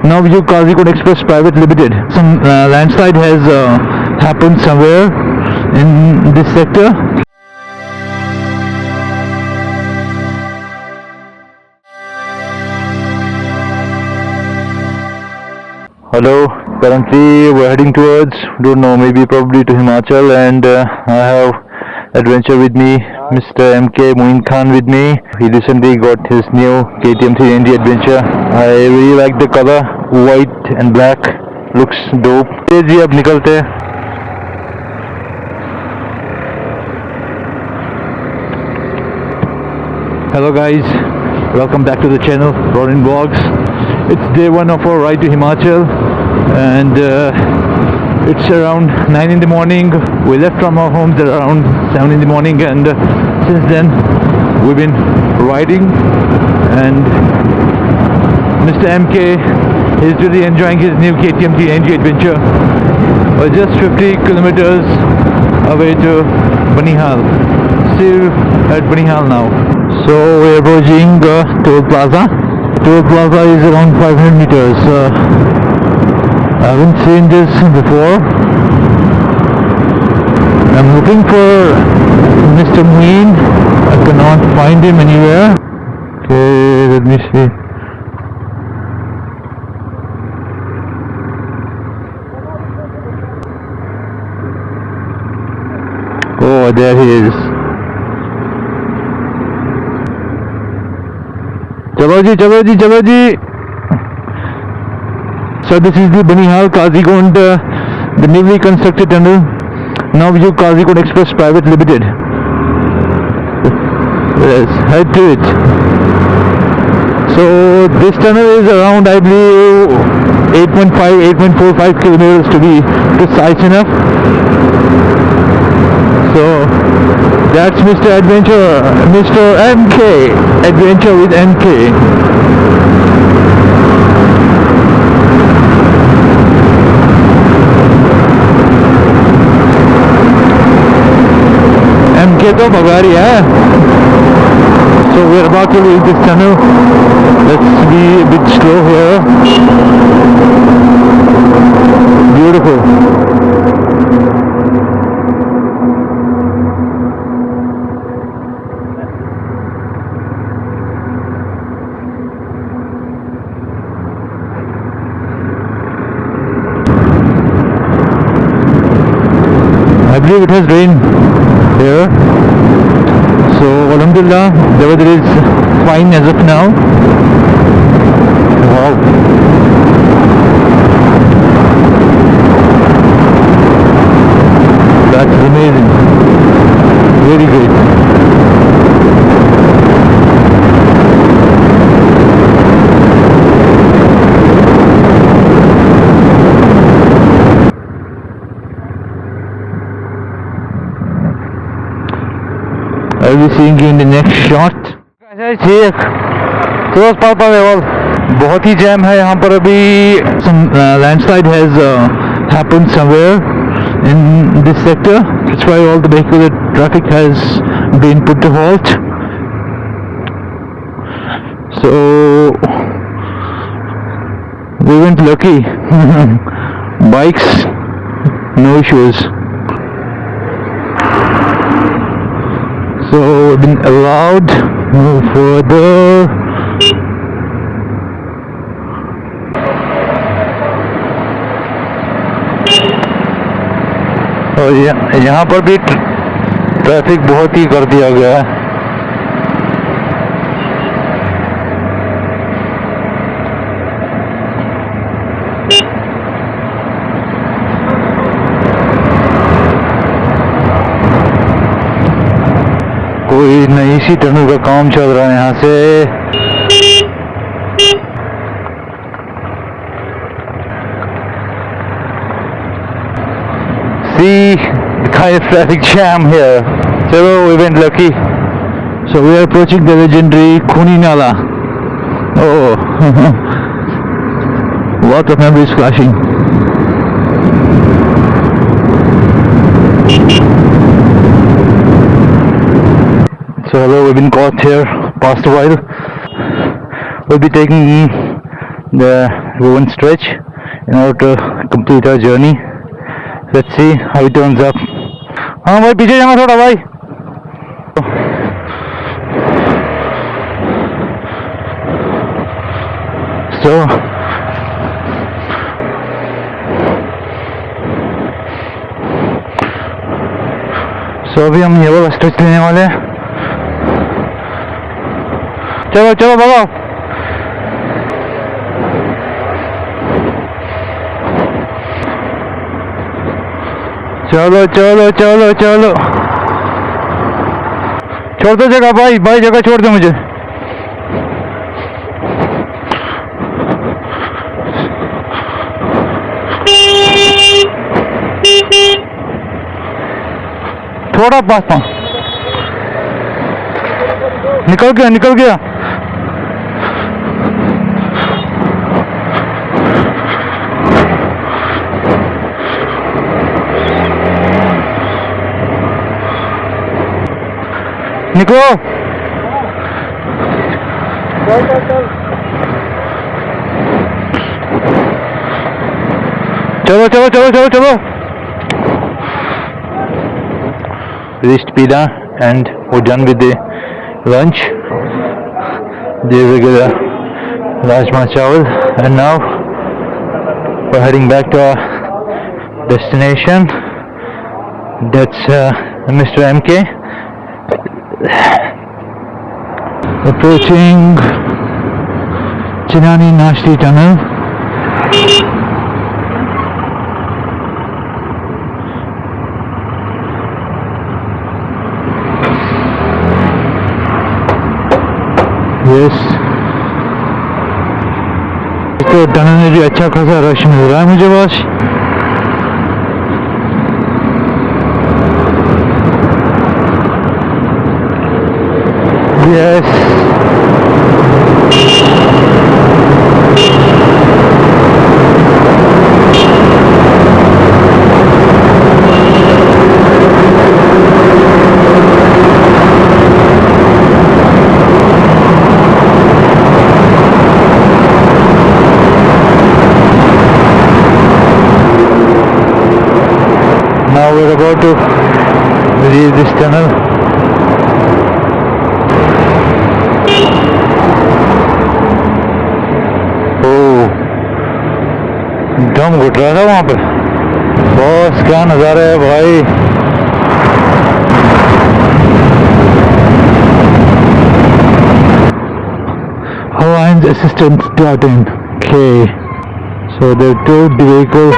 Now we do Qazigund Express Private Limited. Some landslide has happened somewhere in this sector. Hello, currently we're heading towards, don't know, maybe probably to Himachal, and I have adventure with me, Mr. MK Moin Khan with me. He recently got his new KTM 390 adventure. I really like the color, white and black, looks dope. ये जी अब निकलते हैं. Hello guys, welcome back to the channel, Ronin Vlogs. It's day one of our ride to Himachal, and it's around 9 in the morning. We left from our homes at around 7 in the morning, and since then we've been riding, and Mr. MK is really enjoying his new KTM 390 adventure. We're just 50 kilometers away to Banilhal. Still at Banilhal now. So we're approaching Toll Plaza. Toll Plaza is around 500 meters. I haven't seen this before. I'm looking for Mr. Moin. I cannot find him anywhere. Okay, let me see. Oh, there he is. Chalo ji, chalo ji, chalo ji. So this is the Banilhal Qazigund, the newly constructed tunnel. Now we do Qazigund Express Private Limited. Yes, head to it. So this tunnel is around, I believe, 8.45 kilometers to be precise enough. So that's Mr. Adventure, Mr. MK, Adventure with MK. MK to Bagari hai. So we're about to leave this tunnel. Let's be a bit slow here. Beautiful. I believe it has rained here, so alhamdulillah the weather is fine as of now. Wow, that's amazing, very great. I'll be seeing you in the next shot. बहुत ही jam है यहाँ पर अभी. Some landslide has happened somewhere in this sector. That's why all the vehicular traffic has been put to halt. So we went lucky. Bikes, no issues. So we've been allowed to move further. और यहाँ पर भी traffic बहुत ही कर दिया गया है. कोई नई सी टनल का काम चल रहा है यहाँ से. See the kind of traffic jam here. So we went lucky. So we are approaching the legendary Khuni Nala. Oh, lot of memories flashing. So hello, we've been caught here past a while. We'll be taking the go and stretch in order to complete our journey. Let's see how it turns up. हाँ भाई पीछे जाना थोड़ा भाई. So अभी हम ये वाला स्ट्रेच लेने वाले हैं. चलो चलो भगाओ. चलो चलो चलो चलो. छोड़ दो जगह भाई, भाई जगह छोड़ दो मुझे. थोड़ा पास था. निकल गया निकल गया. निकलो. चलो चलो चलो चलो चलो. Reached Pila and we're done with the lunch. The regular Rajma Chawal, and now we're heading back to our destination. That's Mr. MK. Approaching Chinani Nashti Tunnel. Yes. तो टनल में भी अच्छा खासा रश मिल रहा है मुझे बस. Yes. Now we're about to leave this tunnel. Oh, दम घुट रहा था वहाँ पे. बस क्या नज़ारा है भाई. Hawaiian's assistance starting. Okay, so they towed the vehicle.